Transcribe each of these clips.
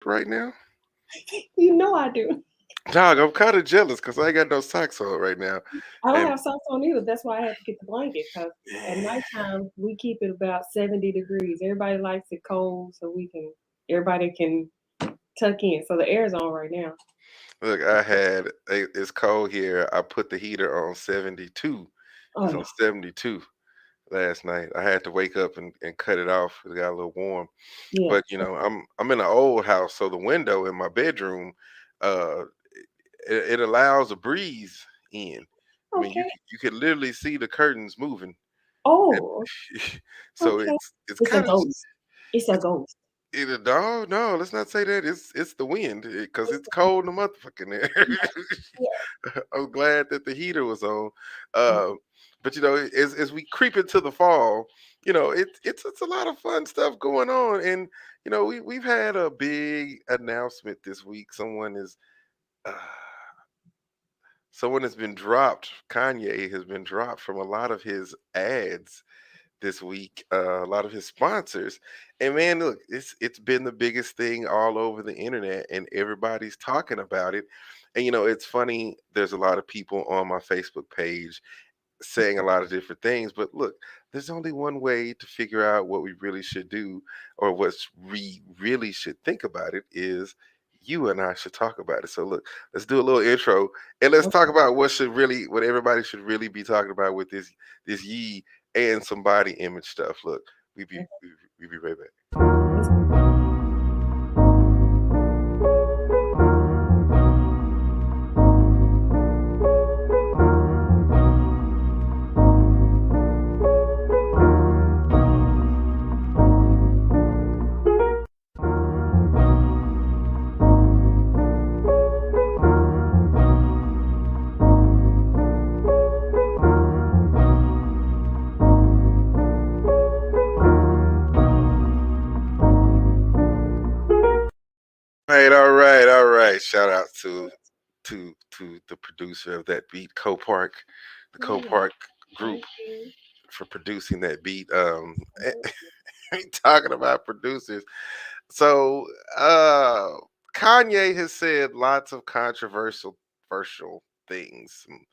right now? You know I do. Dog, I'm kind of jealous because I ain't got no socks on right now. I don't And have socks on either. That's why I had to get the blanket because at man, nighttime we keep it about 70 degrees. Everybody likes it cold so everybody can tuck in. So the air is on right now. look, it's cold here. I put the heater on 72. Oh It's on no. 72 last night. I had to wake up and cut it off. It got a little warm. Yeah. But I'm in an old house, so the window in my bedroom, uh, it allows a breeze in. I mean, Okay. you could literally see the curtains moving. Oh, So okay. it's It's a kind of ghost. It's a it's ghost. no, no, let's not say that. It's the wind because it's cold in the motherfucking there. Yeah. I'm glad that the heater was on. Yeah. Uh, but as we creep into the fall, it's a lot of fun stuff going on, and we've had a big announcement this week. Uh, someone has been dropped. Kanye has been dropped from a lot of his ads this week, a lot of his sponsors. And man, look, it's been the biggest thing all over the internet, and everybody's talking about it. And it's funny. There's a lot of people on my Facebook page saying a lot of different things, but look, there's only one way to figure out what we really should do, or what we really should think about it is. You and I should talk about it. So look, let's do a little intro and let's talk about what everybody should really be talking about with this Yee and some body image stuff. Look, we be right back. Right, all right, all right. Shout out to the producer of that beat, Co-Park, the Yeah. Co-Park group Thank you. for producing that beat. Talking about producers. So, Kanye has said lots of controversial things, some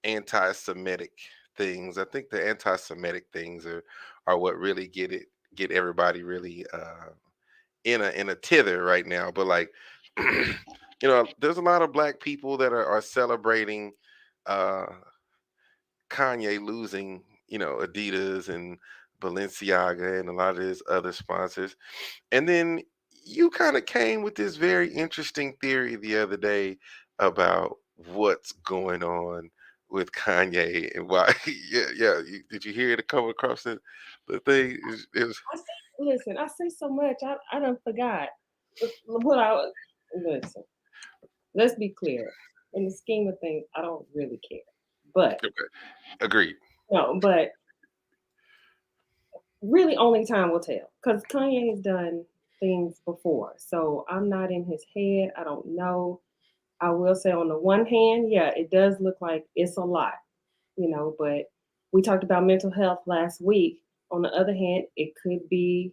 anti-Semitic things. I think the anti-Semitic things are what really get everybody really in a tither right now. But like, there's a lot of black people that are celebrating uh Kanye losing, Adidas and Balenciaga and a lot of his other sponsors. And then you kind of came with this very interesting theory the other day about what's going on with Kanye and why. Yeah, yeah. Did you hear it come across the thing? It was I say, listen, I say so much. I don't forgot what I was. Listen, let's be clear. In the scheme of things, I don't really care. But okay. Agreed. no, but really only time will tell. Because Kanye has done things before. So I'm not in his head. I don't know. I will say on the one hand, yeah, it does look like it's a lot, but we talked about mental health last week. On the other hand, it could be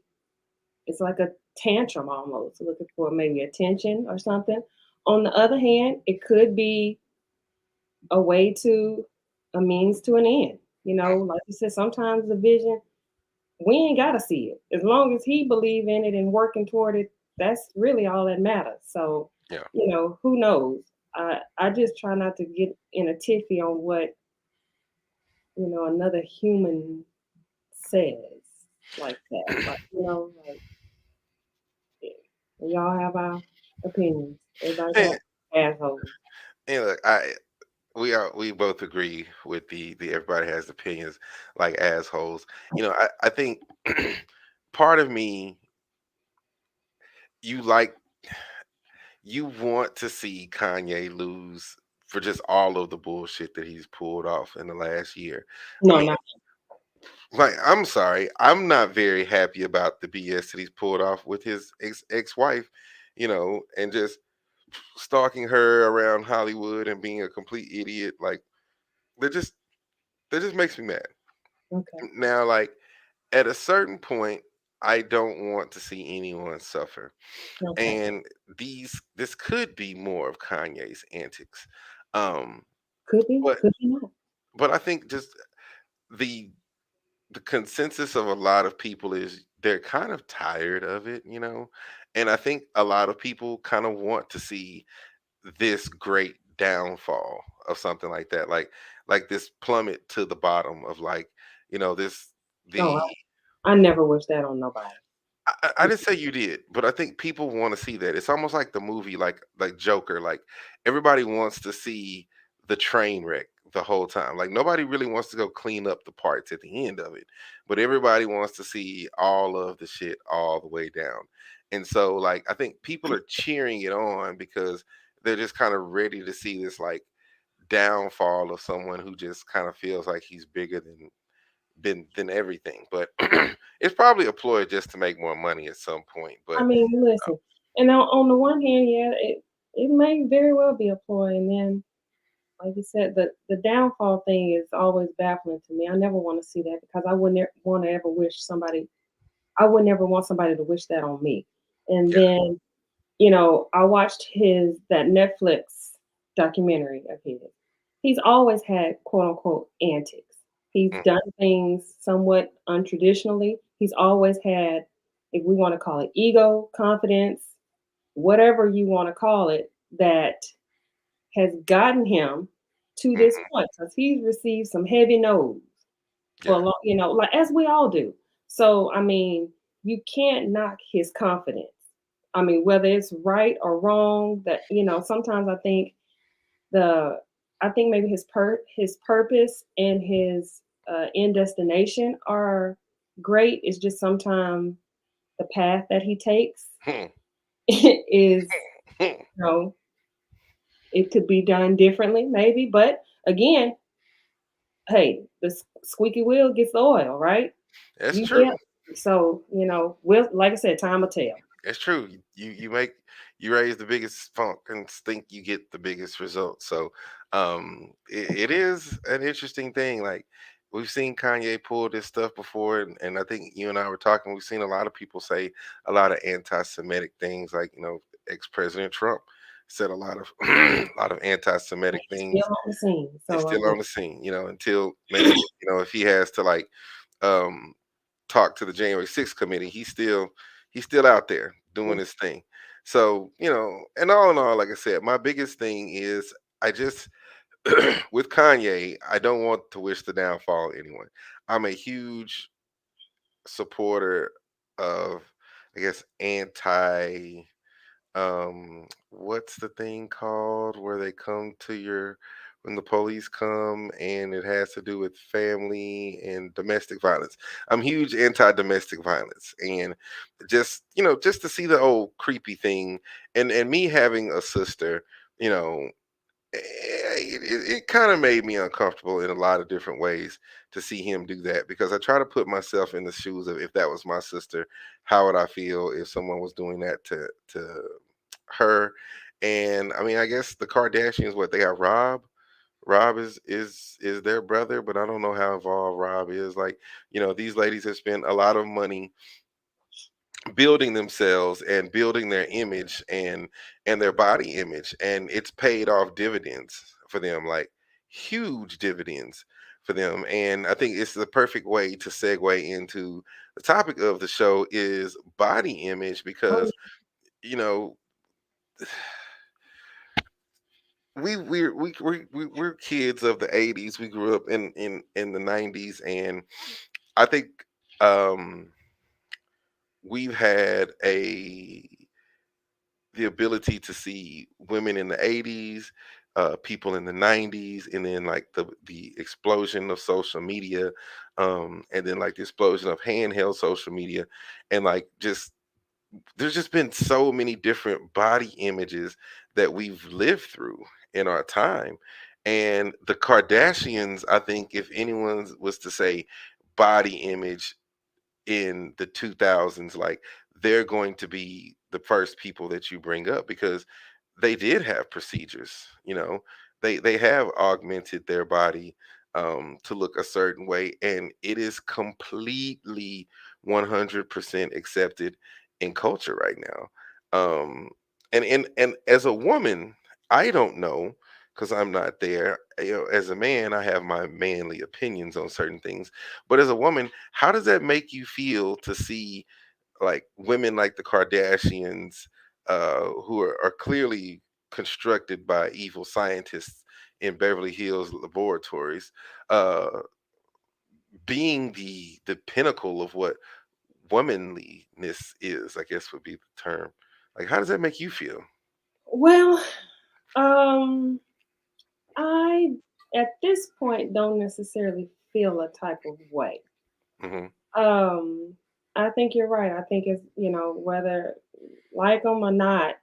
it's like a tantrum almost, looking for maybe attention or something. On the other hand, it could be a way to a means to an end. Like you said, sometimes the vision we ain't gotta see it. As long as he believe in it and working toward it, that's really all that matters. So, Yeah. who knows? I just try not to get in a tiffy on what, another human says like that. Like, like we all have our opinions. Everybody And, got assholes. and look, we both agree with the everybody has opinions like assholes. I think part of me, you like you want to see Kanye lose for just all of the bullshit that he's pulled off in the last year. I No, mean, not like, I'm sorry, I'm not very happy about the BS that he's pulled off with his ex-wife, and just stalking her around Hollywood and being a complete idiot. Like, that just that just makes me mad. okay. Now, like, at a certain point, I don't want to see anyone suffer. Okay. And this could be more of Kanye's antics. Um, but Could be not. I think just the the consensus of a lot of people is they're kind of tired of it, you know? And I think a lot of people kind of want to see this great downfall of something like that. Like this plummet to the bottom of like, this Oh, the I never wish that on nobody. I didn't say you did, but I think people want to see that. It's almost like the movie, like Joker. Like everybody wants to see the train wreck the whole time. Like nobody really wants to go clean up the parts at the end of it, but everybody wants to see all of the shit all the way down. And so, like, I think people are cheering it on because they're just kind of ready to see this like downfall of someone who just kind of feels like he's bigger than everything. But it's probably a ploy just to make more money at some point. I But mean, listen, and on the one hand, yeah, it may very well be a ploy, and then, like you said, the downfall thing is always baffling to me. I never want to see that because I wouldn't want to ever wish somebody. I would never want somebody to wish that on me. And yeah, then, I watched that Netflix documentary of his. He's always had quote unquote antics. He's mm, done things somewhat untraditionally. He's always had, if we want to call it ego, confidence, whatever you want to call it, that has gotten him to this mhm, point because he's received some heavy no's for a yeah, long, like as we all do. So, I mean, you can't knock his confidence. I mean, whether it's right or wrong, that sometimes the I think maybe his purpose and his end destination are great. It's just sometimes the path that he takes hmm, is, hmm. you know, it could be done differently, maybe. But again, hey, the squeaky wheel gets the oil, right? That's You true. get so we'll like I said, time will tell. It's true. You raise the biggest funk and think you get the biggest result. So it is an interesting thing. Like we've seen Kanye pull this stuff before, and I think you and I were talking. We've seen a lot of people say a lot of anti-Semitic things. Like ex-President Trump said a lot of a lot of And anti-Semitic he's still things. on the scene. It's So I still mean, on the scene, until maybe if he has to like um talk to the January 6th committee. He's still out there doing his thing. So, and all in all, like I said, my biggest thing is I just with Kanye, I don't want to wish the downfall of anyone. I'm a huge supporter of, I guess, anti what's the thing called where they come to your when the police come and it has to do with family and domestic violence. I'm huge anti-domestic violence, and just to see the old creepy thing, and me having a sister, you know it kind of made me uncomfortable in a lot of different ways to see him do that, because I try to put myself in the shoes of if that was my sister, how would I feel if someone was doing that to her. And I mean, I guess the Kardashians, what they have, Rob is their brother, but I don't know how involved Rob is. Like, these ladies have spent a lot of money building themselves and building their image and their body image, and it's paid off dividends for them, like huge dividends for them. And I think it's the perfect way to segue into the topic of the show is body image, oh, because you know we're kids of the 80s. We grew up in the 90s, and I think um we've had a the ability to see women in the 80s, people in the 90s, and then like the explosion of social media, and then like the explosion of handheld social media, and like just there's just been so many different body images that we've lived through in our time. And the Kardashians, I think if anyone was to say body image in the 2000s, like they're going to be the first people that you bring up, because they did have procedures. They have augmented their body to look a certain way, and it is completely 100% accepted in culture right now. And as a woman, I don't know because I'm not there. As a man, I have my manly opinions on certain things. But as a woman, how does that make you feel to see like women like the Kardashians, who are clearly constructed by evil scientists in Beverly Hills laboratories, uh, being the pinnacle of what womanliness is, I guess would be the term. Like, how does that make you feel? Well, um, I at this point don't necessarily feel a type of way. Hmm. Um, I think you're right. I think it's, whether like them or not,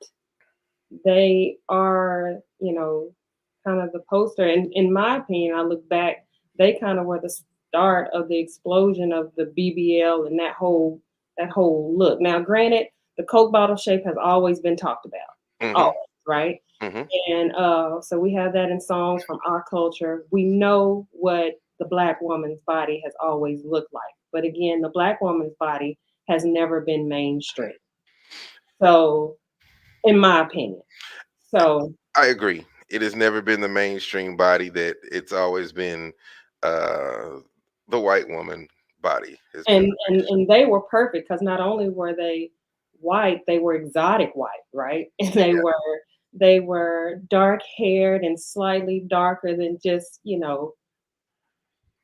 they are, kind of the poster. And in my opinion, I look back, they kind of were the start of the explosion of the BBL and that whole look. Now, granted, the Coke bottle shape has always been talked about, Hmm. always, right? Hmm. And so we have that in songs from our culture. We know what the black woman's body has always looked like. But again, the black woman's body has never been mainstream. So, in my opinion. So, I agree. It has never been the mainstream body that it's always been. Uh, the white woman body has been. and they were perfect because not only were they white, they were exotic white, right? And they were dark haired and slightly darker than just,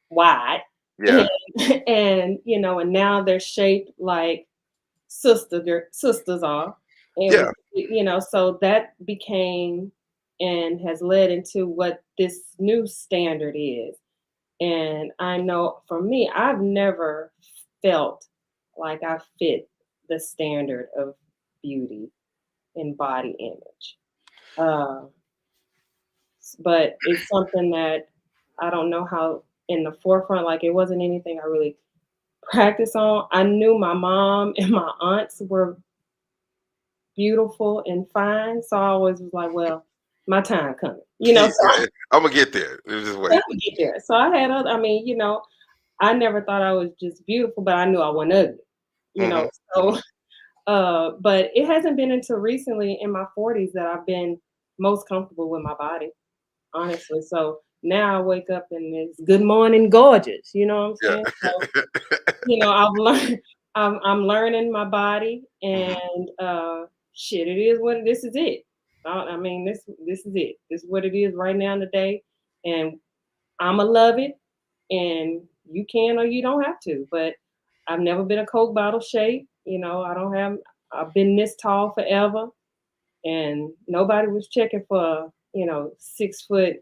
white. Yeah, And now they're shaped like sisters are. And yeah, so that became and has led into what this new standard is. And I know for me, I've never felt like I fit the standard of beauty and body image. Uh, but it's something that I don't know how in the forefront, like it wasn't anything I really practiced on. I knew my mom and my aunts were beautiful and fine. So I always was like, well, my time coming, so yeah. I'm gonna get there. Just I wait. could get there. So I had other, I mean, I never thought I was just beautiful, but I knew I wasn't ugly, you Hmm. know. So, but it hasn't been until recently in my 40s that I've been most comfortable with my body, honestly. So now I wake up and it's good morning, gorgeous. You know what I'm Yeah. saying? So, I've learned, I'm learning my body, Hmm. and shit, it is what this is it. I mean, this is it. This is what it is right now in the day, and I'ma love it, and you can or you don't have to. But I've never been a Coke bottle shape. I don't have. I've been this tall forever, and nobody was checking for 6 foot,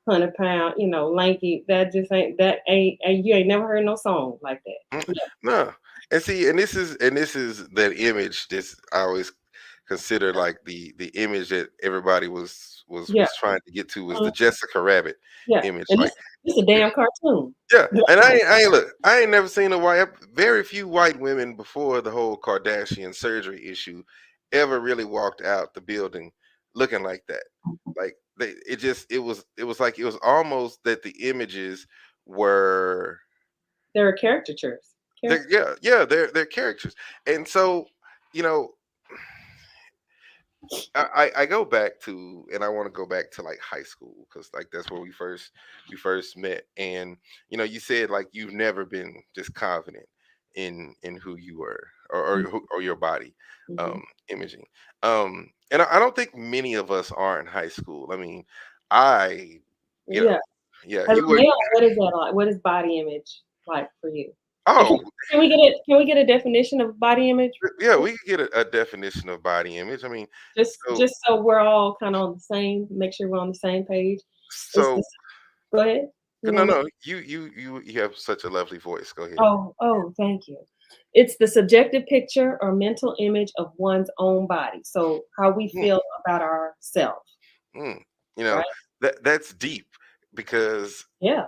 100 pound, lanky. That just ain't you ain't never heard no song like that. Mm, Yeah, no, and see, and this is that image. This I always consider like the image that everybody was yeah, was trying to get to was the mhm, Jessica Rabbit yeah. image. And Like, this a damn cartoon. yeah, and I ain't look. I ain't never seen a white, very few white women before the whole Kardashian surgery issue ever really walked out the building looking like that. Like it was like it was almost that the images were. There are caricatures. Yeah, yeah, they're characters, and so you know, I go back to, and I want to go back to like high school because like that's where we first met, and you said like you've never been just confident in who you were or your body, Mhm. imaging, and I don't think many of us are in high school. I mean, I you know Yeah. yeah, As you a were. male, what is that like? What is body image like for you? If Oh, can we get a definition of body image? yeah, we could get a definition of body image. I mean, Just so just so we're all kind of on the same, make sure we're on the same page. Is so this Go ahead. You no, want me? no, you have such a lovely voice. Go ahead. Oh, thank you. It's the subjective picture or mental image of one's own body. So how we Mm, feel about ourselves, mm. You know, right? that's deep because Yeah.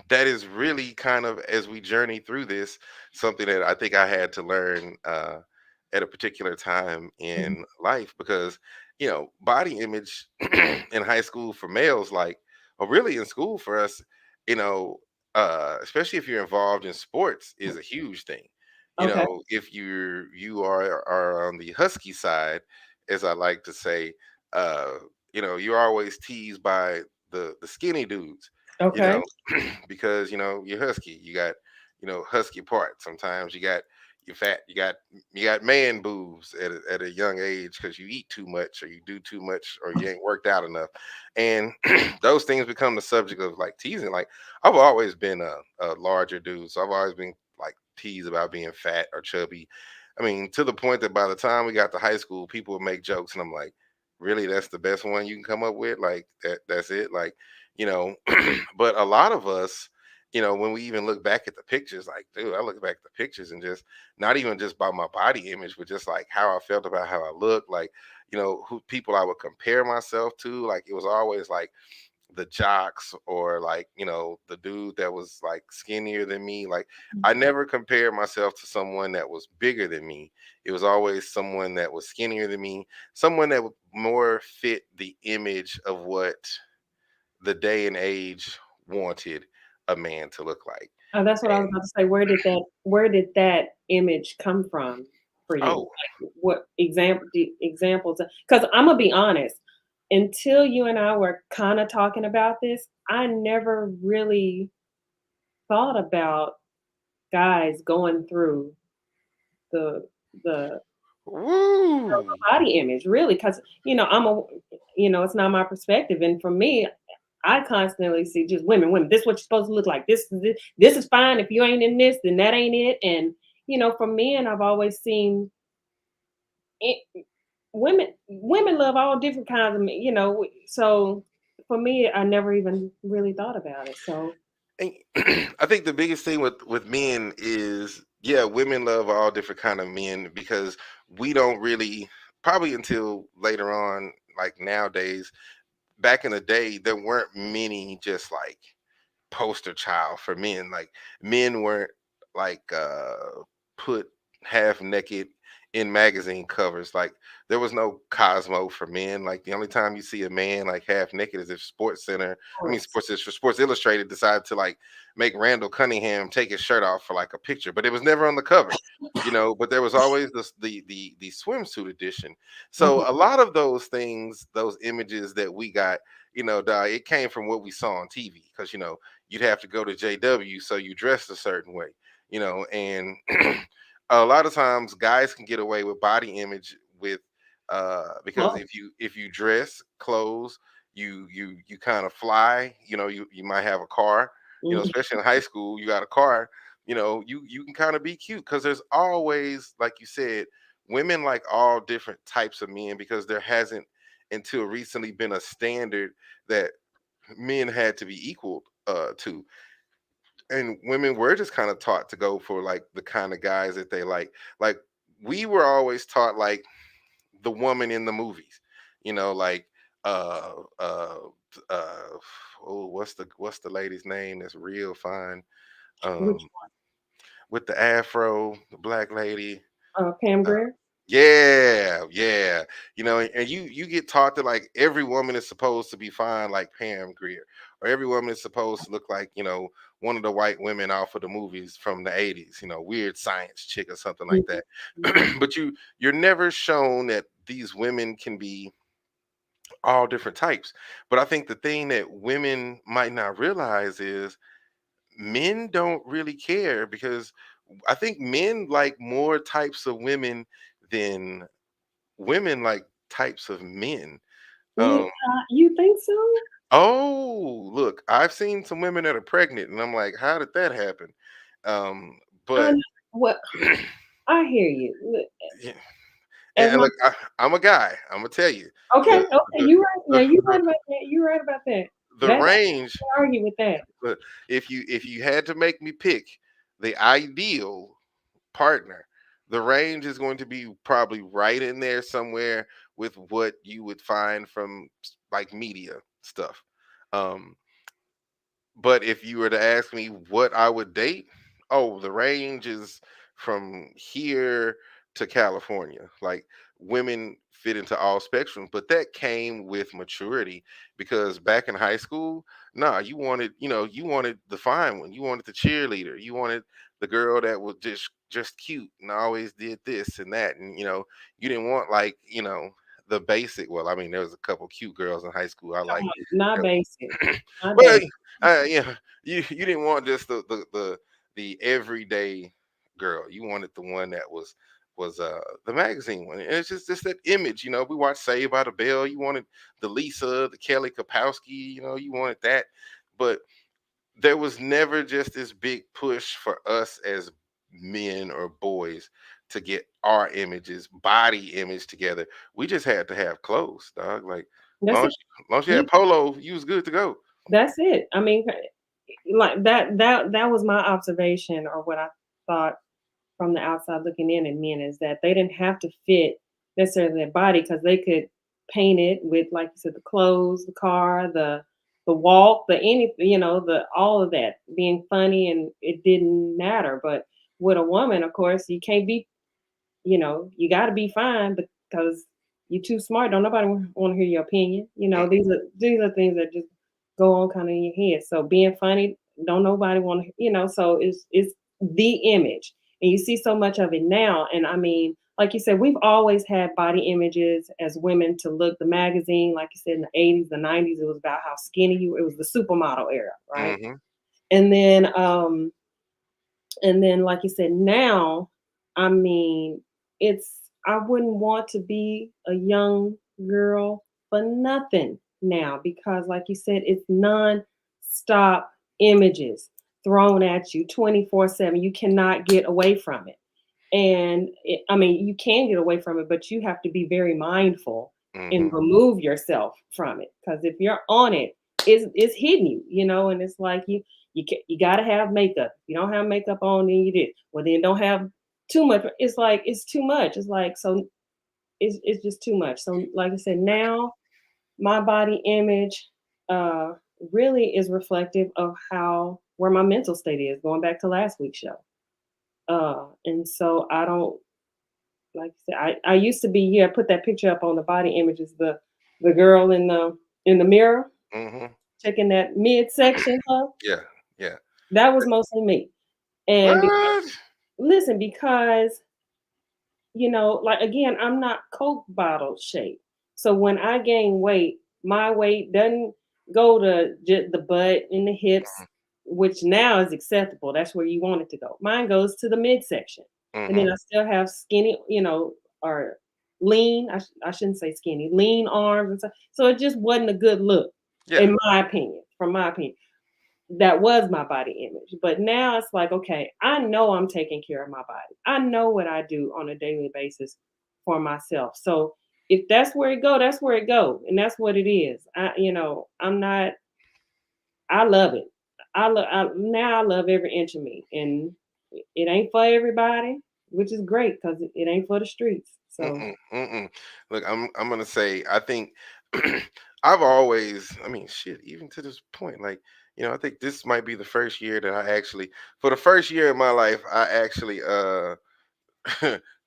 that is really kind of, as we journey through this, something that I think I had to learn at a particular time Mhm. in life because body image in high school for males, like, or really in school for us, you know especially if you're involved in sports, is a huge thing. Okay. If you are on the husky side, as I like to say, uh, you're always teased by the skinny dudes, you Okay. know, because you're husky. You got husky parts. Sometimes you fat. You got man boobs at a young age because you eat too much or you do too much or you ain't worked out enough, and those things become the subject of like teasing. Like I've always been a larger dude, so I've always been like teased about being fat or chubby. I mean, to the point that by the time we got to high school, people would make jokes, and I'm like, really, that's the best one you can come up with? Like that's it? Like, you know, but a lot of us, when we even look back at the pictures, like, dude, I look back at the pictures and just not even just by my body image, but just like how I felt about how I look, like, who people I would compare myself to. Like it was always like the jocks or like the dude that was like skinnier than me. Like I never compared myself to someone that was bigger than me. It was always someone that was skinnier than me, someone that would more fit the image of what the day and age wanted a man to look like. Oh, that's what I was And about to say. Where did that image come from for you? oh, Like, what examples? Because I'm gonna be honest. Until you and I were kind of talking about this, I never really thought about guys going through the the woo. body image, really, because it's not my perspective, and for me, I constantly see just women, women. This is what you're supposed to look like. This is fine. If you ain't in this, then that ain't it. And for men, I've always seen it, women love all different kinds of men. So for me, I never even really thought about it. So And I think the biggest thing with men is, yeah, women love all different kind of men because we don't really, probably until later on, like nowadays. Back in the day, there weren't many just like poster child for men. Like men weren't like put half naked in magazine covers. Like there was no Cosmo for men. Like the only time you see a man like half naked is if Sports Center, I mean course. Sports Illustrated decided to like make Randall Cunningham take his shirt off for like a picture, but it was never on the cover. But there was always the swimsuit edition. Mhm. So a lot of those things, those images that we got, it came from what we saw on TV because you'd have to go to JW, so you dressed a certain way, and a lot of times guys can get away with body image with because Oh. if you dress clothes, you kind of fly, you might have a car, Mhm. especially in high school, you got a car, you can kind of be cute because there's always, like you said, women like all different types of men because there hasn't until recently been a standard that men had to be equal to, and women were just kind of taught to go for like the kind of guys that they like we were always taught like the woman in the movies, like uh uh uh oh, what's the lady's name that's real fine, Which um with the afro, the black lady. Pam uh, Grier? yeah, yeah. And you get taught that like every woman is supposed to be fine like Pam Grier, or every woman is supposed to look like, one of the white women off of the movies from the 80s, weird science chick or something like Mhm. that. Mhm. But you're never shown that these women can be all different types. But I think the thing that women might not realize is men don't really care because I think men like more types of women than women like types of men. Yeah, Um, you think so? oh, look, I've seen some women that are pregnant, and I'm like, how did that happen? I But know. Well, I hear you. yeah, As and my look, I'm a guy. I'm gonna tell you, Okay, the okay, the you right. Now the you the, right about that. You right about that. the That I range. can't argue with that. But if you had to make me pick the ideal partner, the range is going to be probably right in there somewhere with what you would find from like media stuff. Um, but if you were to ask me what I would date, oh, the range is from here to California. Like women fit into all spectrums, but that came with maturity because back in high school, nah, you wanted, you wanted the fine one, you wanted the cheerleader, you wanted the girl that was just cute and always did this and that, and you didn't want like the basic. Well, I mean, there was a couple cute girls in high school I like. Not basic. Not Well, basic. yeah, you didn't want just the everyday girl. You wanted the one that was the magazine one. And it's just that image. We watched Saved by the Bell. You wanted the Lisa, the Kelly Kapowski. You wanted that, but there was never just this big push for us as men or boys to get our images, body image together. We just had to have clothes, dog. Like That's long it. as, long as you You had polo, you was good to go. that's it. I mean, like that was my observation or what I thought from the outside looking in at men is that they didn't have to fit necessarily their body because they could paint it with, like you said, the clothes, the car, the walk, the any, the all of that being funny, and it didn't matter. But with a woman, of course, you can't be, you got to be fine because you're too smart. Don't nobody want to hear your opinion. These are things that just go on kind of in your head. So being funny, don't nobody want to. So it's the image, and you see so much of it now. And I mean, like you said, we've always had body images as women to look. The magazine, like you said, in the '80s, the '90s, it was about how skinny you. It was the supermodel era, right? Mm-hmm. And then like you said, now, I mean, it's I wouldn't want to be a young girl for nothing now because, like you said, it's non-stop images thrown at you 24/7. You cannot get away from it. And I mean, you can get away from it, but you have to be very mindful and Mm-hmm. remove yourself from it. Because if you're on it, it's hitting you, and it's like you got to have makeup. If you don't have makeup on, then you did. Well, then don't have too much. It's like it's too much. It's like so. It's just too much. So, like I said, now my body image uh, really is reflective of how where my mental state is. Going back to last week's show. And so I don't like I said, I used to be here. I put that picture up on the body images, the girl in the mirror Mm-hmm. checking that midsection, huh? Yeah. Yeah. That was mostly me. And What? listen, because like again, I'm not Coke bottle shape. So when I gain weight, my weight doesn't go to just the butt and the hips, which now is acceptable. That's where you want it to go. Mine goes to the midsection. And Mm-hmm. then I still have skinny, or lean. I shouldn't say skinny, lean arms and stuff. So it just wasn't a good look, Yeah. in my opinion, from my opinion. That was my body image. But now it's like, okay, I know I'm taking care of my body. I know what I do on a daily basis for myself. So if that's where it go, that's where it go, and that's what it is. I'm not. I love it. Now. I love every inch of me, and it ain't for everybody, which is great because it ain't for the streets. So Mm-mm, mm-mm. Look, I'm gonna say I think I've always, I mean, shit, even to this point, like I think this might be the first year that I actually, for the first year of my life, I actually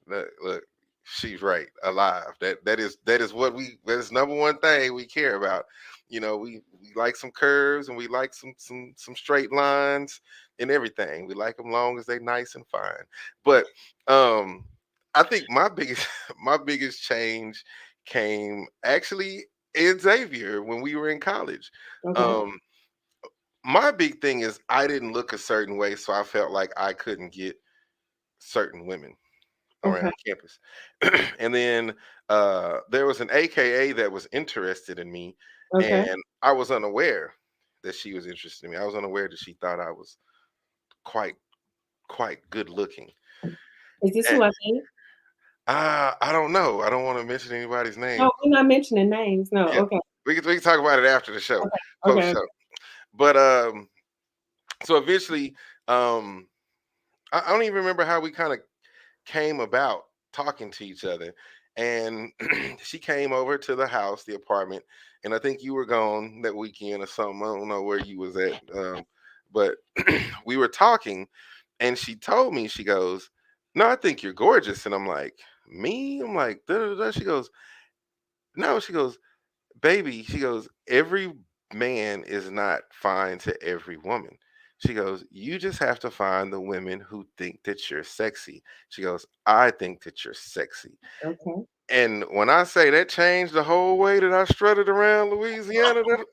look, she's right, alive. That is what that's number one thing we care about. We like some curves and we like some straight lines and everything. We like them long as they nice and fine. But um I think my biggest my biggest change came actually in Xavier when we were in college. okay, Um my big thing is I didn't look a certain way, so I felt like I couldn't get certain women okay, around campus. And then there was an AKA that was interested in me, okay. and I was unaware that she was interested in me. I was unaware that she thought I was quite quite good looking. Is this And who I think? I don't know. I don't want to mention anybody's name. No, we're not mentioning names. No. Yeah, Okay. we can talk about it after the show, Okay. post Okay. show. But so eventually, um, I don't even remember how we kind of came about talking to each other. And she came over to the house, the apartment, and I think you were gone that weekend or something. I don't know where you was at, but we were talking, and she told me, she goes, "No, I think you're gorgeous," and I'm like, "Me?" I'm like, da, da, da. She goes, no, she goes, baby, she goes, every man is not fine to every woman. She goes, you just have to find the women who think that you're sexy. She goes, I think that you're sexy. Okay. And when I say that changed the whole way that I strutted around Louisiana, that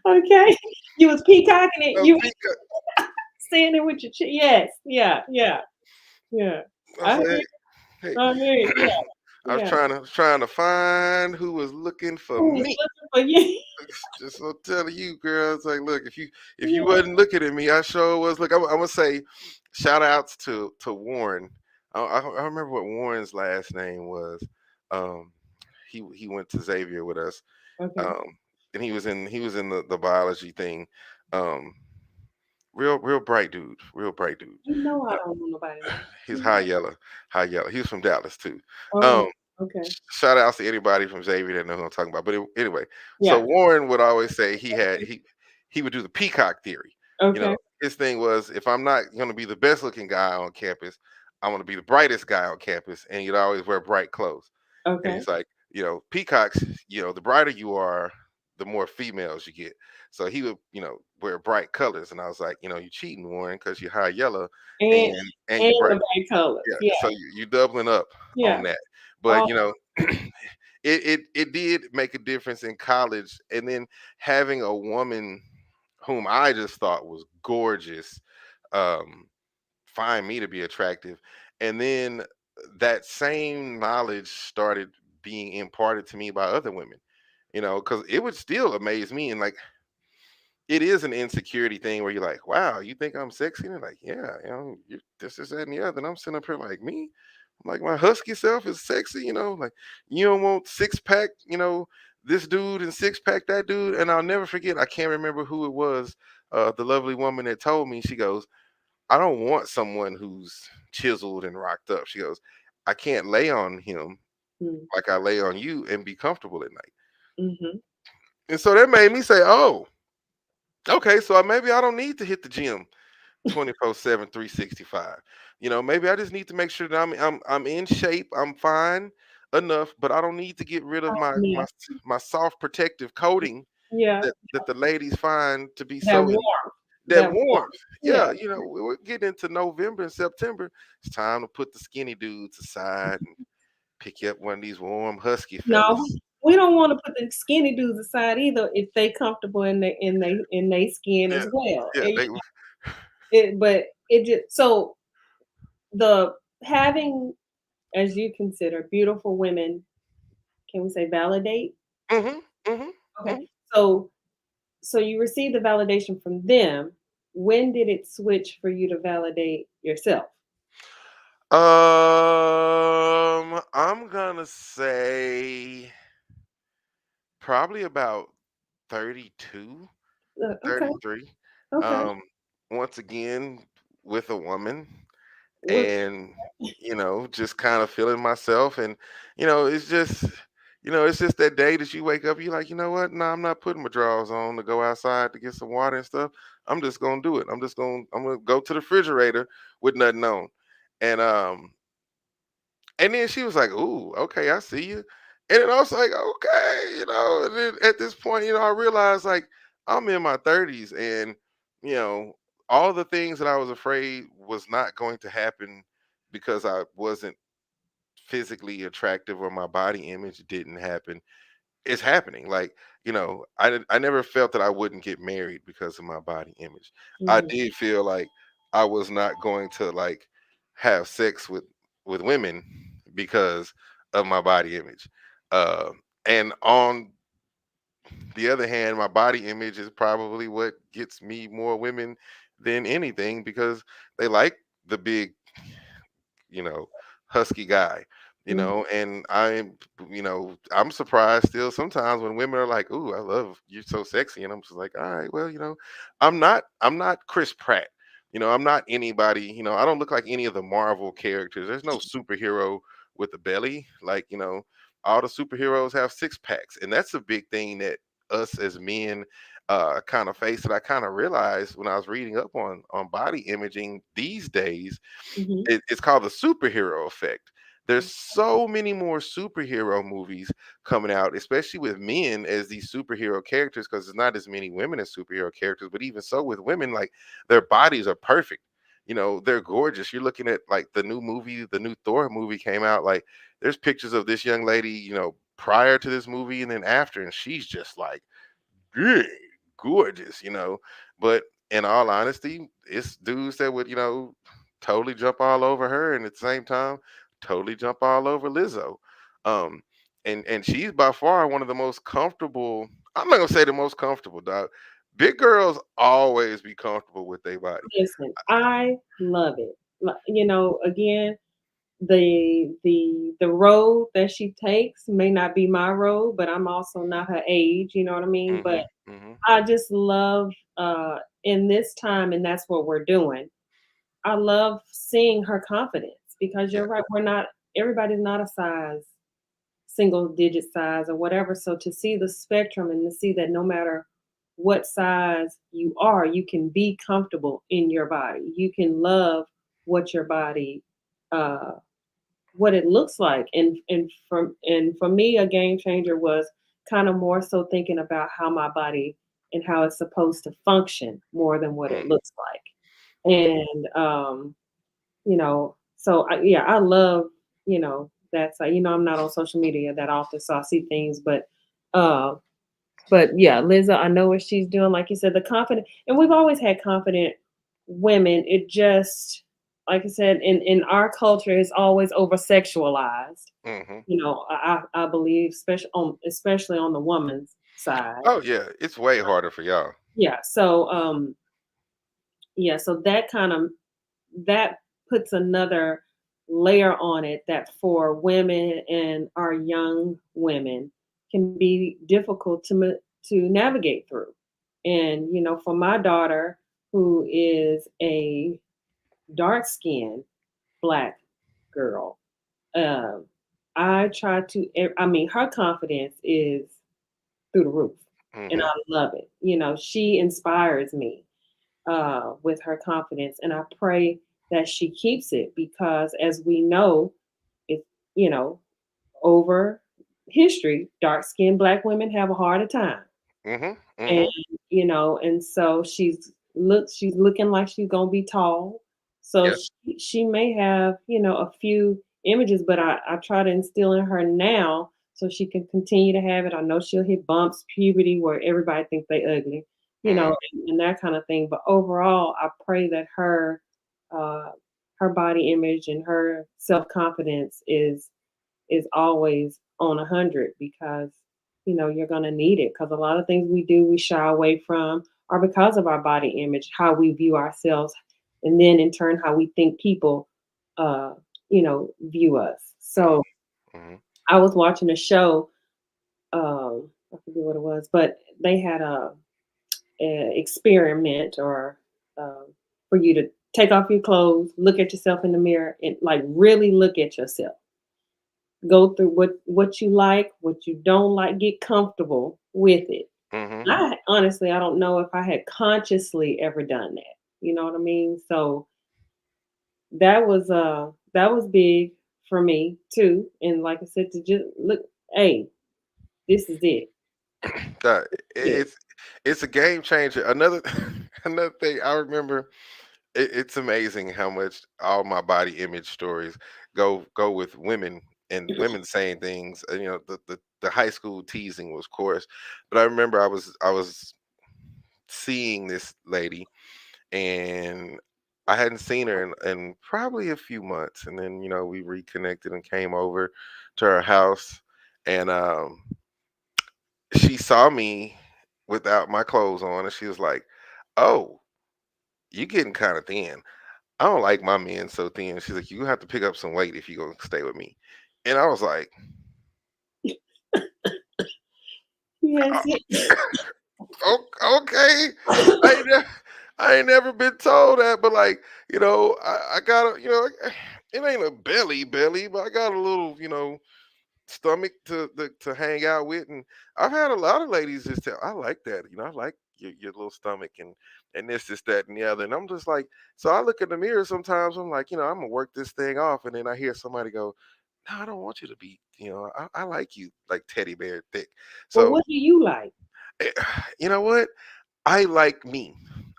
Okay. You was peacocking it. uh, You Pika- standing with your yes. Yeah. Yeah. Yeah. I I hear said, you. hey, I hear you. Yeah. I was Yeah. trying to find who was looking for Who was me. looking for you? Just so telling you, girl. It's like, look, if you Yeah. wasn't looking at me, I sure was. Look, I'm gonna say, shout outs to Warren. I remember what Warren's last name was. Um, he went to Xavier with us. Okay. Um, and he was in the biology thing. Um, real bright dude. Real bright dude. You know I Uh, don't know nobody know. he's You know. high yellow, high yellow. He was from Dallas too. Oh, Um, okay. shout outs to anybody from Xavier that know who I'm talking about. But anyway, so Yeah. Warren would always say he would do the peacock theory. You know, Okay. his thing was, if I'm not going to be the best looking guy on campus, I'm going to be the brightest guy on campus, and he'd always wear bright clothes. And Okay. he's like, peacocks, the brighter you are, the more females you get. So he would, wear bright colors, and I was like, you cheating, Warren, because you're high yellow, And and and you bright. the bright colors. Yeah, Yeah. so you doubling up Yeah. on that. But Oh, it did make a difference in college, and then having a woman whom I just thought was gorgeous, um, find me to be attractive, and then that same knowledge started being imparted to me by other women. Because it would still amaze me, and like it is an insecurity thing where you're like, wow, you think I'm sexy? And they're like, yeah, you this, that, and the other. And I'm sitting up here like, me? I'm like, my husky self is sexy, like, you don't want six pack, this dude and six pack that dude. And I'll never forget, I can't remember who it was, the lovely woman that told me, she goes, I don't want someone who's chiseled and rocked up. She goes, I can't lay on him mm, like I lay on you and be comfortable at night. mhm. And so that made me say, oh, okay, so maybe I don't need to hit the gym 24/7, 365. Maybe I just need to make sure that I'm in shape, I'm fine enough, but I don't need to get rid of my Yeah. my my soft protective coating Yeah. that the ladies find to be That so warmth. that That warmth. warmth. Yeah. Yeah, we're getting into November and September. It's time to put the skinny dudes aside and pick you up one of these warm husky No, fellas. we don't want to put the skinny dudes aside either if they comfortable in they skin Yeah, as well. yeah, they But it just so the having as you consider beautiful women, can we say validate? mhm, mhm, Okay. mhm. So you receive the validation from them. When did it switch for you to validate yourself? I'm gonna say probably about 32, Okay. 33. Okay. Um, once again with a woman, What and just kind of feeling myself, and it's just that day that you wake up, you're like, you know what? No, I'm not putting my drawers on to go outside to get some water and stuff. I'm just gonna do it. I'm gonna go to the refrigerator with nothing on. And then she was like, "Ooh, okay, I see you." And then I was like, "Okay," And then at this point, I realized like I'm in my 30s, and you know, all the things that I was afraid was not going to happen because I wasn't physically attractive or my body image didn't happen. It's happening. Like, I never felt that I wouldn't get married because of my body image. I mhm, did feel like I was not going to like have sex with women because of my body image. And on the other hand, my body image is probably what gets me more women than anything because they like the big, you know, husky guy, mhm. and I'm surprised still sometimes when women are like, "Ooh, I love you're so sexy," and I'm just like, "All right, well, I'm not Chris Pratt, I'm not anybody, I don't look like any of the Marvel characters. There's no superhero with a belly, like all the superheroes have six packs, and that's a big thing that us as men kind of face that I kind of realized when I was reading up on body imaging these days. Mhm. It's called the superhero effect. there's so many more superhero movies coming out, especially with men as these superhero characters, because there's not as many women as superhero characters. But even so, with women, like their bodies are perfect. They're gorgeous. You're looking at like the new movie, the new Thor movie came out. Like there's pictures of this young lady, prior to this movie and then after, and she's just like yeah, gorgeous. But in all honesty, it's dudes that would, totally jump all over her and at the same time totally jump all over Lizzo. Um and she's by far one of the most comfortable. I'm not gonna say the most comfortable, dog. Big girls always be comfortable with their body. Listen, I love it. Again, the road that she takes may not be my road, but I'm also not her age, you know what I mean? But Mhm. Mhm. I just love in this time, and that's what we're doing. I love seeing her confidence because Yeah. you're right, we're not everybody's not a single digit size or whatever. So to see the spectrum and to see that no matter what size you are, you can be comfortable in your body. You can love what your body uh what it looks like. And for me a game changer was kind of more so thinking about how my body and how it's supposed to function more than what it Mm, looks like. mm, And so yeah, I love, that's I'm not on social media that often, so I see things, uh, but yeah, Liza, I know what she's doing. Like you said, the confident, and we've always had confident women. It just, like I said, in our culture, it's always over sexualized. mhm. I believe, especially on the woman's side. Oh yeah, it's way harder for y'all. Yeah. So yeah, so that puts another layer on it that for women and our young women can be difficult to navigate through. And for my daughter, who is a dark skinned black girl, um, I try to. I mean, her confidence is through the roof, and Mhm. I love it. She inspires me with her confidence. And I pray that she keeps it because, as we know, if you know, over history, dark skinned black women have a harder time. Mhm. And Mhm. and so she's looking like she's gonna be tall. So Yeah. she may have, a few images, but I try to instill in her now so she can continue to have it. I know she'll hit bumps, puberty where everybody thinks they ugly, Mhm. and that kind of thing. But overall, I pray that uh her body image and her self confidence is always on 100 because you're going to need it because a lot of things we do we shy away from are because of our body image, how we view ourselves, and then in turn how we think people uh view us. Mhm. So Mhm. I was watching a show, I forget what it was, but they had a experiment or for you to take off your clothes, look at yourself in the mirror, and like really look at yourself, go through what you like, what you don't like, get comfortable with it. Mhm. I honestly, I don't know if I had consciously ever done that. You know what I mean? So that was big for me too. And like I said, to just look, hey, this is it. That Yeah. it's a game changer. Another another thing I remember. It's amazing how much all my body image stories go with women and women saying things. The high school teasing was coarse, but I remember I was seeing this lady and I hadn't seen her in probably a few months, and then we reconnected and came over to her house, and she saw me without my clothes on, and she was like, "Oh, you getting kind of thin. I don't like my men so thin." She's like, "You have to pick up some weight if you gonna stay with me." And I was like, Yes. Okay. I ain't, never, I ain't never been told that, but like, I got a, it ain't a belly, but I got a little, stomach to hang out with, and I've had a lot of ladies just tell, "I like that," I like your little stomach and this, that, and the other, and I'm just like, so I look in the mirror sometimes, I'm like, I'm gonna work this thing off, and then I hear somebody go, no, I don't want you to be, I like you like teddy bear thick. Well, So, what do you like? eh, you know what? I like me.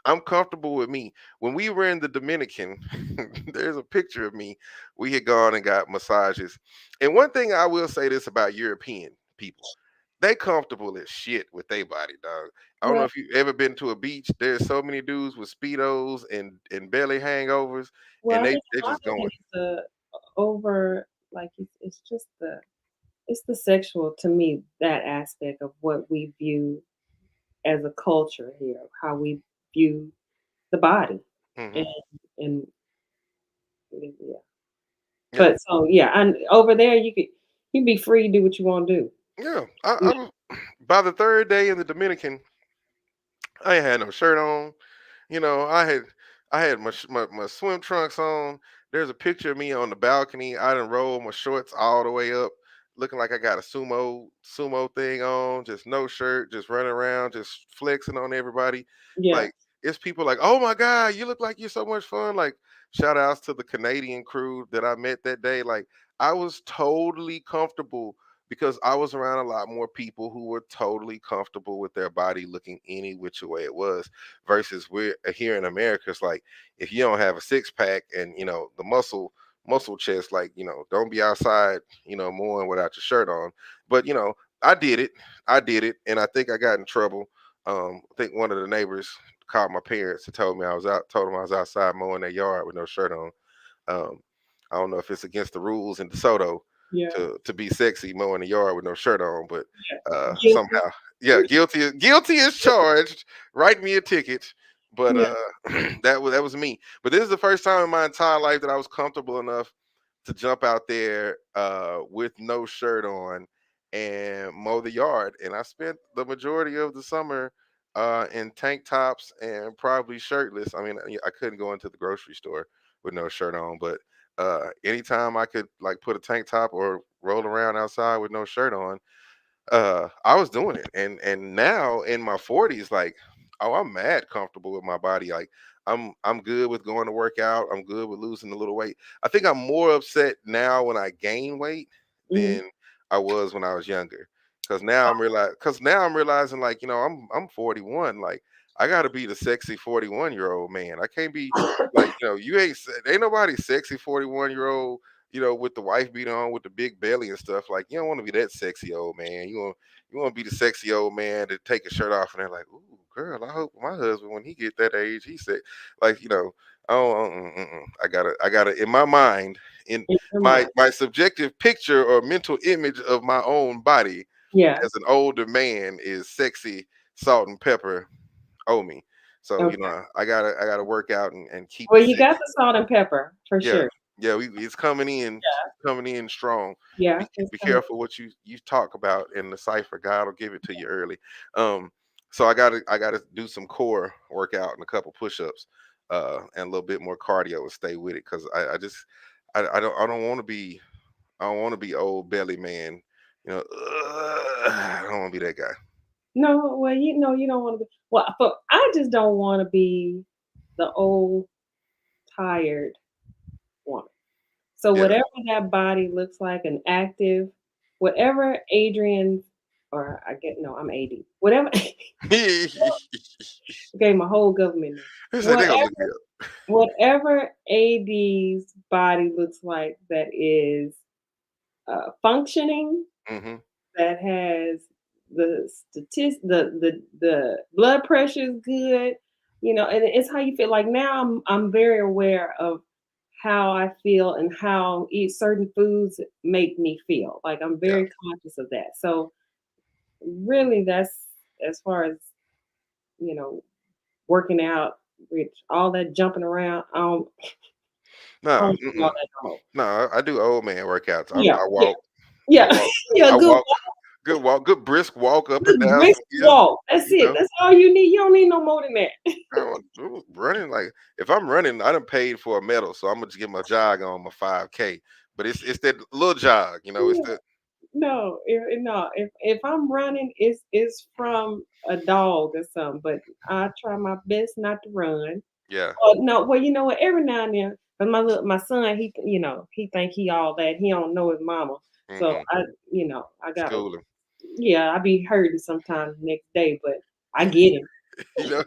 I'm comfortable with me. When we were in the Dominican, there's a picture of me. We had gone and got massages. And one thing I will say this about European people. They comfortable as shit with their body, dog. I don't know Well, if you ever been to a beach. There's so many dudes with speedos and belly hangovers, well, and I they think they a lot just of going. it is the over, like it's just the sexual to me, that aspect of what we view as a culture here, how we view the body, and Hmm. and yeah. Yeah, But so yeah, and over there you be free to do what you want to do. yeah. Yeah, I'm by the third day in the Dominican, I ain't had no shirt on. I had my swim trunks on. There's a picture of me on the balcony. I done rolled my shorts all the way up, looking like I got a sumo thing on, just no shirt, just running around, just flexing on everybody. yeah. Like it's people like, oh my God, you look like you're so much fun. Like shout outs to the Canadian crew that I met that day. Like I was totally comfortable because I was around a lot more people who were totally comfortable with their body looking any which way it was versus we're here in America. It's like if you don't have a six pack and the muscle chest, like don't be outside, mowing without your shirt on. But I did it, and I think I got in trouble. I think one of the neighbors called my parents and told them I was outside mowing their yard with no shirt on. Um, I don't know if it's against the rules in DeSoto Yeah, to be sexy mowing the yard with no shirt on, but yeah. Guilty. somehow, yeah, guilty is charged. Write me a ticket. But Yeah. that was me. But this is the first time in my entire life that I was comfortable enough to jump out there with no shirt on and mow the yard. And I spent the majority of the summer in tank tops and probably shirtless. I mean, I couldn't go into the grocery store with no shirt on, but anytime I could like put a tank top or roll around outside with no shirt on, I was doing it. And now in my 40s, like, oh, I'm mad comfortable with my body. Like I'm good with going to work out. I'm good with losing a little weight. I think I'm more upset now when I gain weight Mhm. than I was when I was younger. Cause now I'm realizing like, I'm 41. Like I gotta be the sexy 41-year-old man. I can't be like, ain't nobody sexy 41-year-old, with the wife beater on with the big belly and stuff. Like you don't want to be that sexy old man. You want to be the sexy old man to take a shirt off and they're like, ooh, girl, I hope my husband when he get that age, he said, like, oh, I gotta in my mind, in In your my mind. my subjective picture or mental image of my own body Yeah. as an older man is sexy salt and pepper Omie. So Okay. I gotta work out and keep Well, it you got sexy. the salt and pepper for Yeah, sure. yeah, it's coming in strong. Yeah, Be it's be coming. careful what you talk about in the cipher. God will give it to you early. So I gotta do some core workout and a couple push-ups, and a little bit more cardio and stay with it because I don't want to be old belly man. I don't want to be that guy. No, well, you don't want to be. Well, but I just don't want to be the old tired woman. So Yeah. whatever that body looks like, an active, whatever Adrian, or I get no, I'm 80. Whatever, gave my whole government name. They say they gonna look Whatever, me up. whatever AD's body looks like that is functioning, Hmm. that has the blood pressure is good, and it's how you feel. Like now, I'm very aware of how I feel and how eat certain foods make me feel. Like I'm Yeah. very conscious of that. So really, that's as far as you know, working out, which all that jumping around. I No. don't do all Mm-mm. that no more. No. I do old man workouts. I, Yeah, I yeah, walk. I yeah, walk. yeah. I Good walk. Good walk. Good brisk walk up and Just down brisk some hills. walk. That's You it. know. That's all you need. You don't need no more than that. I don't running like if I'm running, I done paid for a medal, so I'm gonna just get my jog on my 5K. But it's that little jog. It's Yeah. the No, no. If I'm running, it's from a dog or something. But I try my best not to run. yeah. Oh no. Well, you know what? Every now and then. But my son, he think he all that. He don't know his mama. So Mm-mm. I gotta, School him. yeah, I be hurting sometimes the next day, but I get him. You know,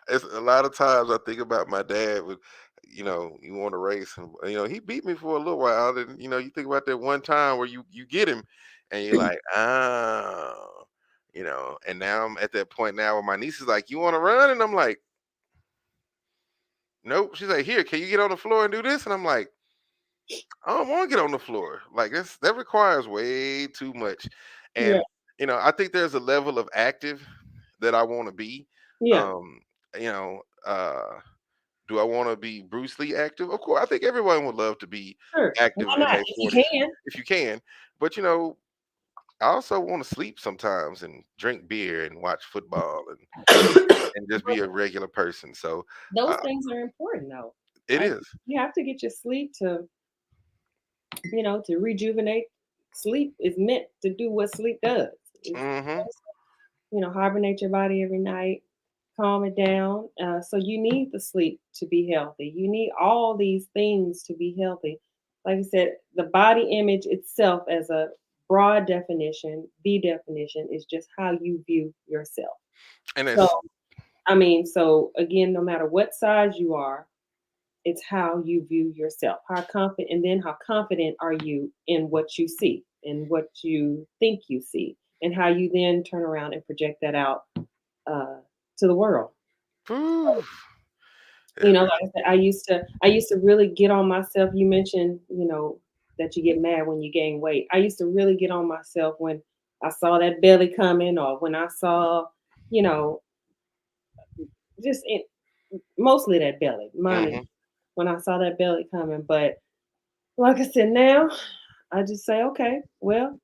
it's a lot of times I think about my dad with, you want to race, and he beat me for a little while, and you think about that one time where you get him, and you're like, oh, and now I'm at that point now where my niece is like, you want to run, and I'm like, nope. She's like, here, can you get on the floor and do this, and I'm like, I don't want to get on the floor. Like that requires way too much. Yeah, And I think there's a level of active that I want to be. yeah, Um, you know, do I want to be Bruce Lee active? Of course, I think everyone would love to be sure. active Why in not? their If you 40s can. if you can. But I also want to sleep sometimes and drink beer and watch football and just be a regular person. So Those uh, things are important though. it I, is. you have to get your sleep to rejuvenate. Sleep is meant to do what sleep does. It's Hmm. supposed to, hibernate your body every night, calm it down. So you need the sleep to be healthy. You need all these things to be healthy. Like I said, the body image itself, as a broad definition, the definition is just how you view yourself. And So, it's so again, no matter what size you are, it's how you view yourself. How confident, and then how confident are you in what you see and what you think you see, and how you then turn around and project that out uh, to the world. whew, Like I said, I used to really get on myself. You mentioned, that you get mad when you gain weight. I used to really get on myself when I saw that belly coming, or when I saw, you know, just mostly that belly. Mine, hmm when I saw that belly coming. But like I said, now I just say, okay, well,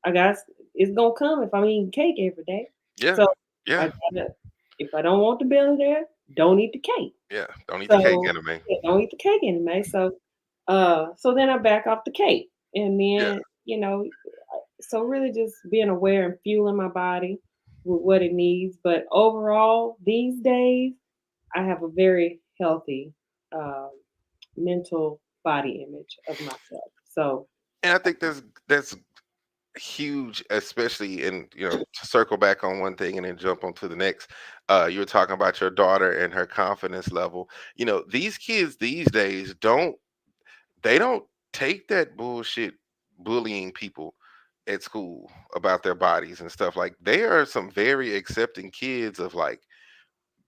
I got it's gonna come if I'm eating cake every day. yeah, So I yeah, gotta, if I don't want the belly there, don't eat the cake. yeah. Don't eat the cake So anime. yeah, don't eat the cake anyway. So then I back off the cake, and Yeah. then so really just being aware and fueling my body with what it needs. But overall, these days I have a very healthy um, mental body image of myself. So And I think that's huge, especially in to circle back on one thing and then jump onto the next. You were talking about your daughter and her confidence level. These kids these days don't take that bullshit bullying people at school about their bodies and stuff. Like they are some very accepting kids of like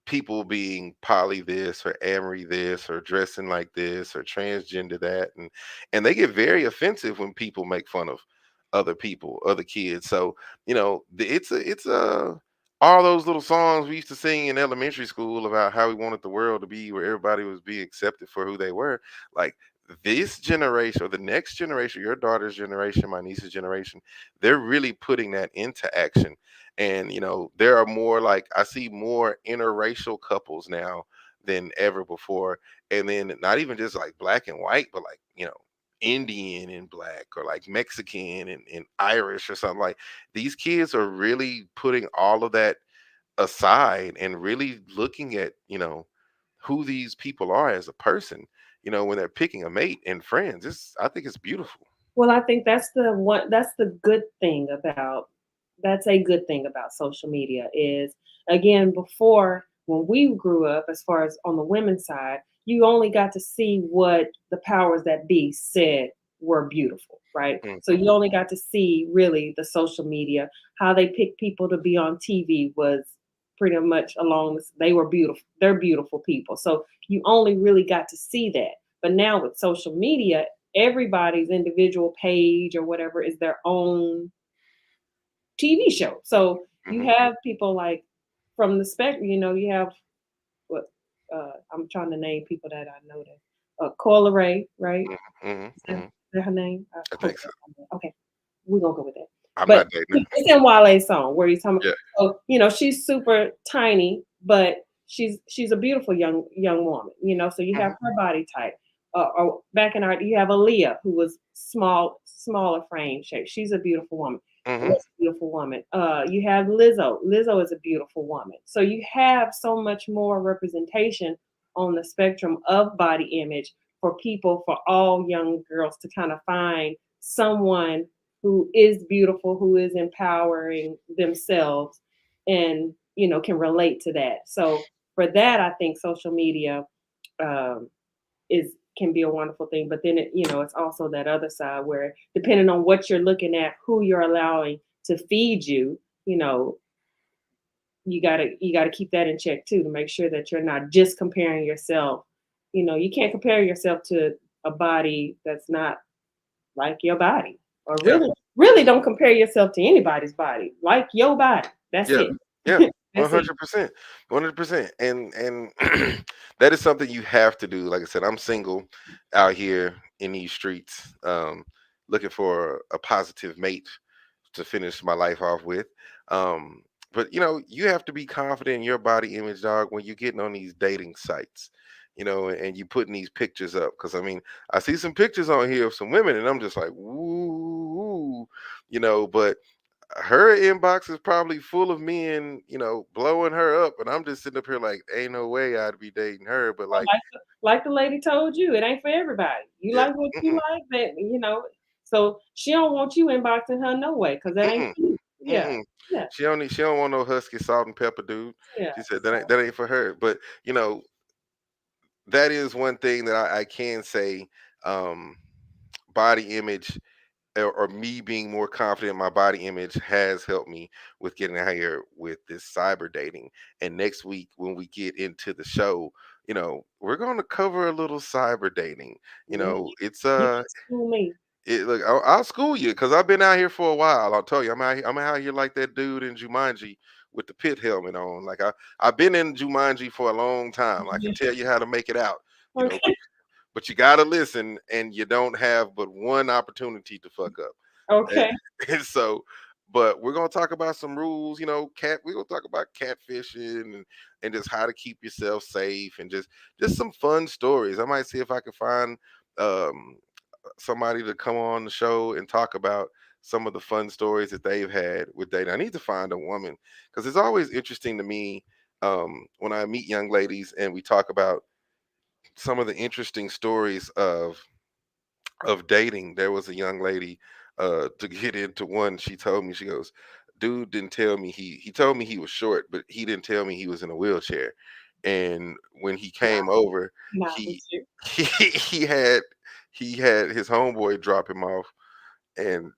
people being poly this or amory this or dressing like this or transgender that, and they get very offensive when people make fun of other people, other kids. So it's a all those little songs we used to sing in elementary school about how we wanted the world to be, where everybody was be accepted for who they were. Like this generation or the next generation, your daughter's generation, my niece's generation, they're really putting that into action. And there are more, like I see more interracial couples now than ever before. And then not even just like black and white, but like Indian and black, or like Mexican and Irish or something. Like these kids are really putting all of that aside and really looking at who these people are as a person, when they're picking a mate and friends. I think it's beautiful. well, I think that's the good thing about that's a good thing about social media is, again, before, when we grew up, as far as on the women's side, you only got to see what the powers that be said were beautiful, right? So Hmm. you only got to see really the social media, how they picked people to be on TV was pretty much along this, they were beautiful. They're beautiful people. So you only really got to see that. But now with social media, everybody's individual page or whatever is their own TV show. So you Hmm. have people like from the spectrum, you have what I'm trying to name people that I know that Cola Ray, right? Hmm. Is Hmm. that her name? I I hope think so. that's her name. Okay, we're gonna go with that. I'm But not dating her. it's in Wale's song where he's talking about, Yeah. so she's super tiny, but she's a beautiful young woman, so you have Hmm. her body type. Or back in our, you have Aaliyah, who was smaller frame shape. She's a beautiful woman. Hmm. That's a beautiful woman. You have Lizzo. Lizzo is a beautiful woman. So you have so much more representation on the spectrum of body image for people, for all young girls to kind of find someone who is beautiful, who is empowering themselves, and can relate to that. So for that, I think social media um, is can be a wonderful thing. But then it's also that other side where depending on what you're looking at, who you're allowing to feed you, you know, you gotta keep that in check too to make sure that you're not just comparing yourself. You can't compare yourself to a body that's not like your body. Or Yeah, really don't compare yourself to anybody's body. Like your body. That's yeah, it. yeah. One That's it. hundred percent, 100%, and that is something you have to do. Like I said, I'm single out here in these streets, looking for a positive mate to finish my life off with. Um, but you have to be confident in your body image, dog, when you're getting on these dating sites, and you putting these pictures up. Because I mean, I see some pictures on here of some women, and I'm just like, woo, But her inbox is probably full of men, blowing her up, and I'm just sitting up here like, ain't no way I'd be dating her. But Well, like, like the lady told you, it ain't for everybody. You yeah, like what you mm-mm, like, so she don't want you inboxing her no way, because that ain't mm-mm, for you. Yeah, mm-mm. yeah, She don't want no husky salt and pepper dude. yeah. She said So that ain't for her. But that is one thing that I can say. Um, Body image, or me being more confident in my body image has helped me with getting out here with this cyber dating. And next week when we get into the show, we're going to cover a little cyber dating. yeah, It's you can school me. look, I'll school you because I've been out here for a while. I'll tell you, I'm out here like that dude in Jumanji with the pit helmet on. Like I've been in Jumanji for a long time. I can Yeah. tell you how to make it out. You know, Okay. but you gotta listen, and you don't have but one opportunity to fuck up. And, Okay. and so, but we're gonna talk about some rules. We're gonna talk about catfishing and just how to keep yourself safe, and just some fun stories. I might see if I can find um somebody to come on the show and talk about some of the fun stories that they've had with dating. I need to find a woman because it's always interesting to me when I meet young ladies and we talk about some of the interesting stories of dating. There was a young lady, to get into one, she told me, she goes, dude didn't tell me he told me he was short, but he didn't tell me he was in a wheelchair. And when he Not came over, not with he you. he he had he had his homeboy drop him off and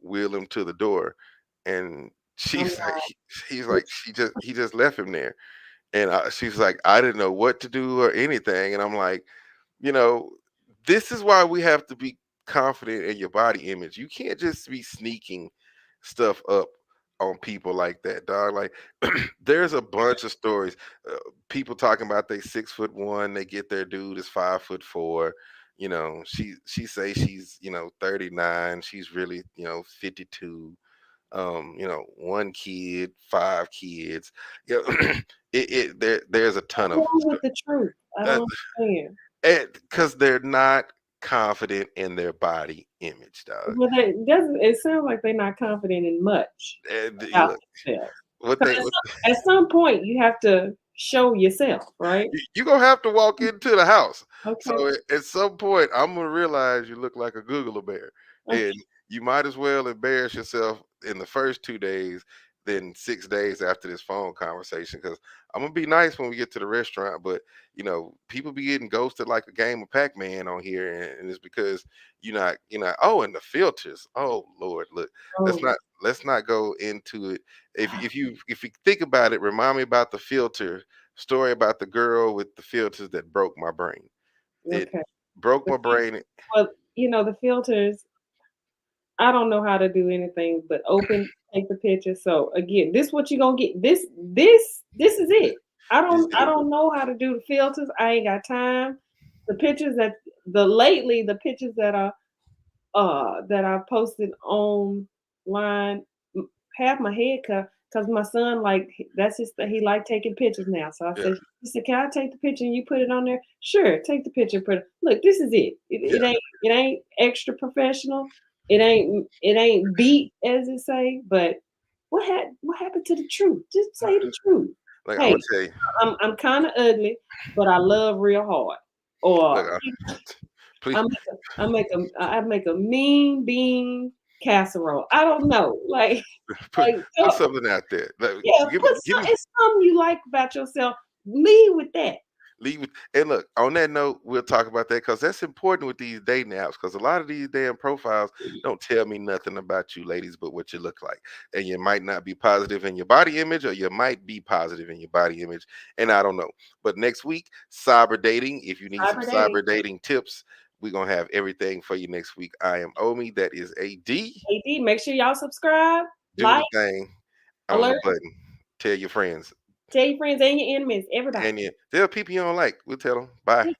wheel him to the door. And I'm she's like not he's with like he just left him there. And she's like, I didn't know what to do or anything. And I'm like, you know, this is why we have to be confident in your body image. You can't just be sneaking stuff up on people like that, dog. Like, there's a bunch of stories. Uh, People talking about they 6'1", they get their dude is 5'4". She say she's 39. She's really 52. One kid, five kids. You know, there's a ton what's of wrong with the truth? I don't understand. because they're not confident in their body image, dog. Well, they doesn't it sounds like they're not confident in much You about look themselves. what 'Cause they what at some point you have to show yourself, right? you gonna have to walk into the house. Okay. So at some point, I'm gonna realize you look like a Googler bear, and Okay. you might as well embarrass yourself in the first 2 days than 6 days after this phone conversation. Because I'm gonna be nice when we get to the restaurant, but people be getting ghosted like a game of Pac-Man on here, and it's because you're not. Oh, and the filters. Oh Lord, look, let's Oh, not let's not go into it. If you think about it, remind me about the filter story about the girl with the filters that broke my brain. It okay. broke The my fil brain. well, the filters, I don't know how to do anything but open, take the picture. So again, this what you gonna get. This is it. I Is don't I it? don't know how to do the filters. I ain't got time. The pictures that the lately the pictures that I posted online, half my head cut because my son that's his he like taking pictures now. So I Yeah, said, he said, "Can I take the picture and you put it on there?" Sure, take the picture, put it. Look, this is it. It yeah. ain't extra professional. It ain't beat as it say. But what happened to the truth? Just say the truth. Like I'm gonna Hey, tell you, I'm kind of ugly, but I love real hard. or Look, please I make a mean bean casserole. I don't know, put like put so, something out there. Like, yeah, give me it's something you like about yourself. Lead with that. leave it. And look, on that note, we'll talk about that because that's important with these dating apps. Because a lot of these damn profiles don't tell me nothing about you, ladies, but what you look like. And you might not be positive in your body image, or you might be positive in your body image. And I don't know. But next week, cyber dating. If you need some Cyber dating. cyber dating tips, we're gonna have everything for you next week. I am Omi. That is AD. AD, make sure y'all subscribe, Do the like, thing on the alert, button. Tell your friends. tell your friends and your enemies, everybody. And yeah, tell people you don't like. We'll tell them. Bye.